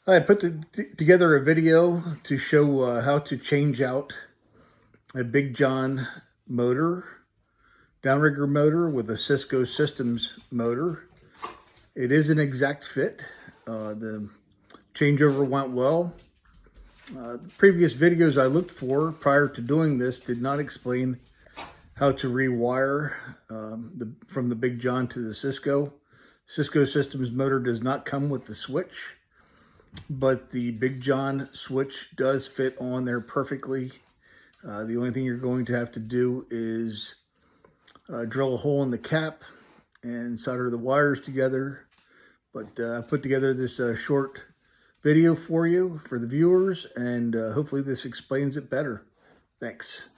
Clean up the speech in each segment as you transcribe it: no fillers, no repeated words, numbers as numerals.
I put together a video to show how to change out a Big John motor, downrigger motor with a Cisco Systems motor. It is an exact fit. The changeover went well. The previous videos I looked for prior to doing this did not explain how to rewire from the Big John to the Cisco. Cisco Systems motor does not come with the switch, but the Big John switch does fit on there perfectly. The only thing you're going to have to do is drill a hole in the cap and solder the wires together. But I put together this short video for you, for the viewers, and hopefully this explains it better. Thanks.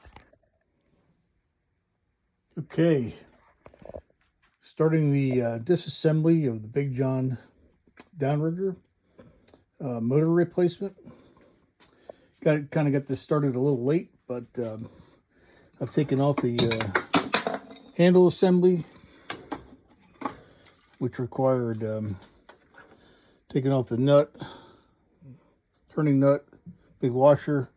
Okay, starting the disassembly of the Big John downrigger motor replacement. Kind of got this started a little late, but I've taken off the handle assembly, which required taking off the nut, turning nut, big washer,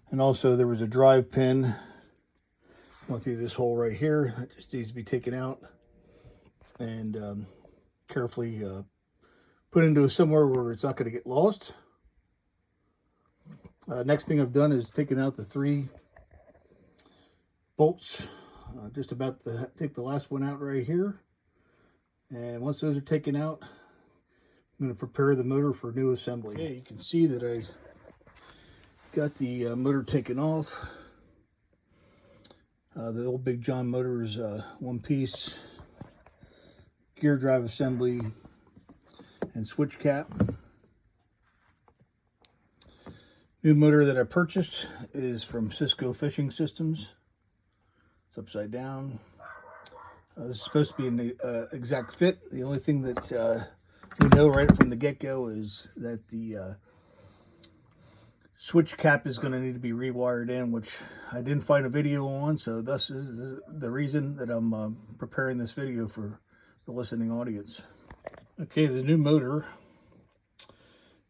and also there was a drive pin going through this hole right here that just needs to be taken out and carefully put into somewhere where it's not going to get lost. Next thing I've done is taken out the 3 bolts. Just about to take the last one out right here. And once those are taken out, I'm going to prepare the motor for new assembly. Okay, you can see that I got the motor taken off. The old Big John motor is one piece, gear drive assembly, and switch cap. New motor that I purchased is from Cisco Fishing Systems. It's upside down. This is supposed to be an exact fit. The only thing that we know right from the get-go is that the switch cap is going to need to be rewired in, which I didn't find a video on, so this is the reason that I'm preparing this video for the listening audience. Okay, the new motor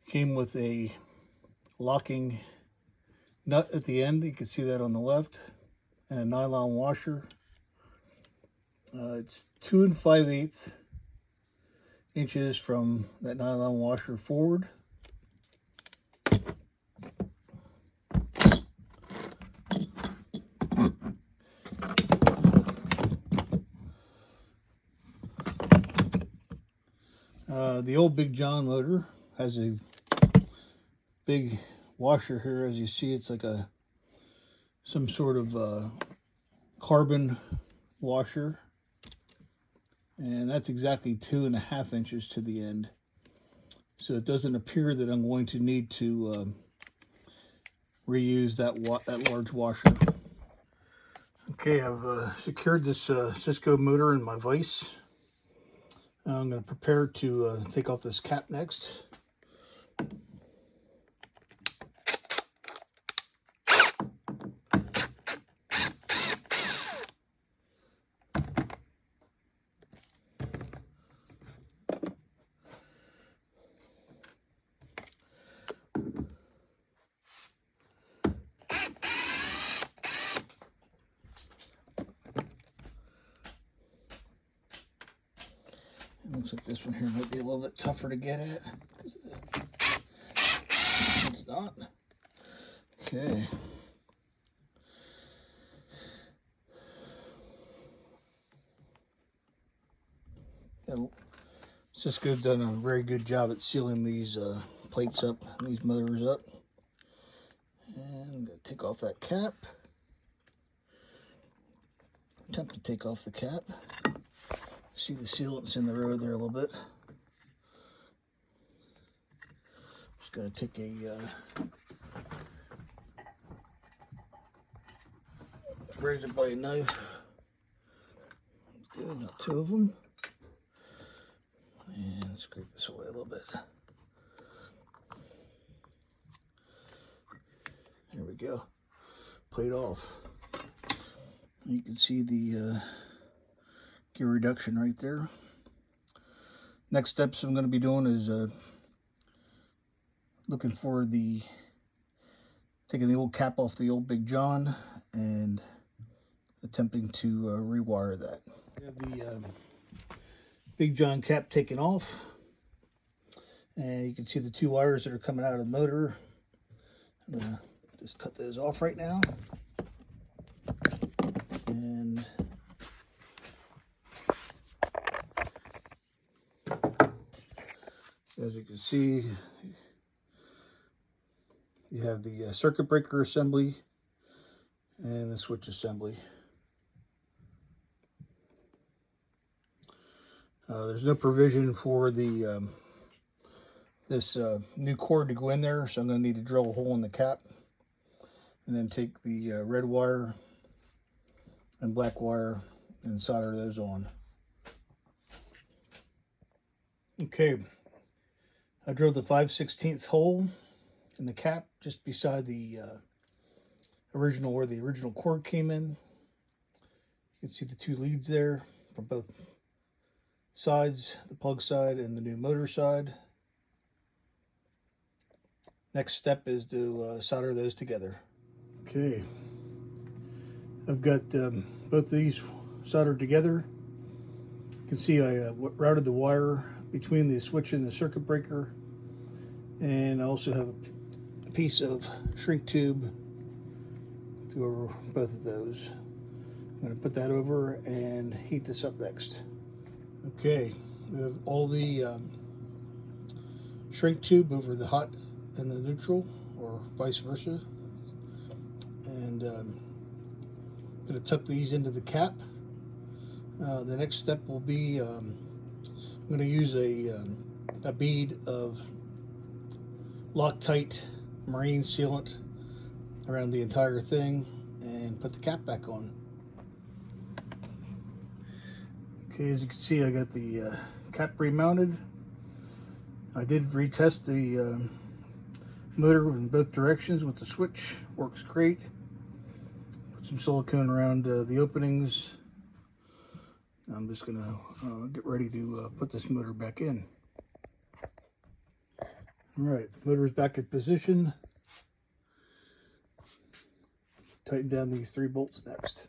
came with a locking nut at the end. You can see that on the left, and a nylon washer. It's 2 5/8 inches from that nylon washer forward. The old Big John motor has a big washer here. As you see, it's like some sort of carbon washer, and that's exactly 2.5 inches to the end. So it doesn't appear that I'm going to need to reuse that large washer. Okay, I've secured this Cisco motor in my vise. I'm going to prepare to take off this cap next. Looks like this one here might be a little bit tougher to get at. It's not. Okay. Cisco's done a very good job at sealing these plates up, these motors up. And I'm going to take off that cap. Attempt to take off the cap. See the sealant's in the road there a little bit. Just going to take a razor blade knife. Good, not 2 of them. And scrape this away a little bit. There we go. Plate off. You can see the gear reduction right there. Next steps I'm going to be doing is looking for taking the old cap off the old Big John and attempting to rewire that. We have the Big John cap taken off, and you can see the two wires that are coming out of the motor. I'm gonna just cut those off right now. And as you can see, you have the circuit breaker assembly and the switch assembly. There's no provision for the this new cord to go in there, so I'm going to need to drill a hole in the cap and then take the red wire and black wire and solder those on. Okay, I drilled the 5/16 hole in the cap just beside the original, where the original cord came in. You can see the two leads there from both sides, the plug side and the new motor side. Next step is to solder those together. Okay, I've got both these soldered together. You can see I routed the wire between the switch and the circuit breaker, and I also have a piece of shrink tube to go over both of those. I'm going to put that over and heat this up next. Okay, we have all the shrink tube over the hot and the neutral, or vice versa, and I'm going to tuck these into the cap. The next step will be I'm going to use a bead of Loctite marine sealant around the entire thing and put the cap back on. Okay, as you can see, I got the cap remounted. I did retest the motor in both directions with the switch. Works great. Put some silicone around the openings. I'm just going to get ready to put this motor back in. Alright, motor is back in position. Tighten down these 3 bolts next.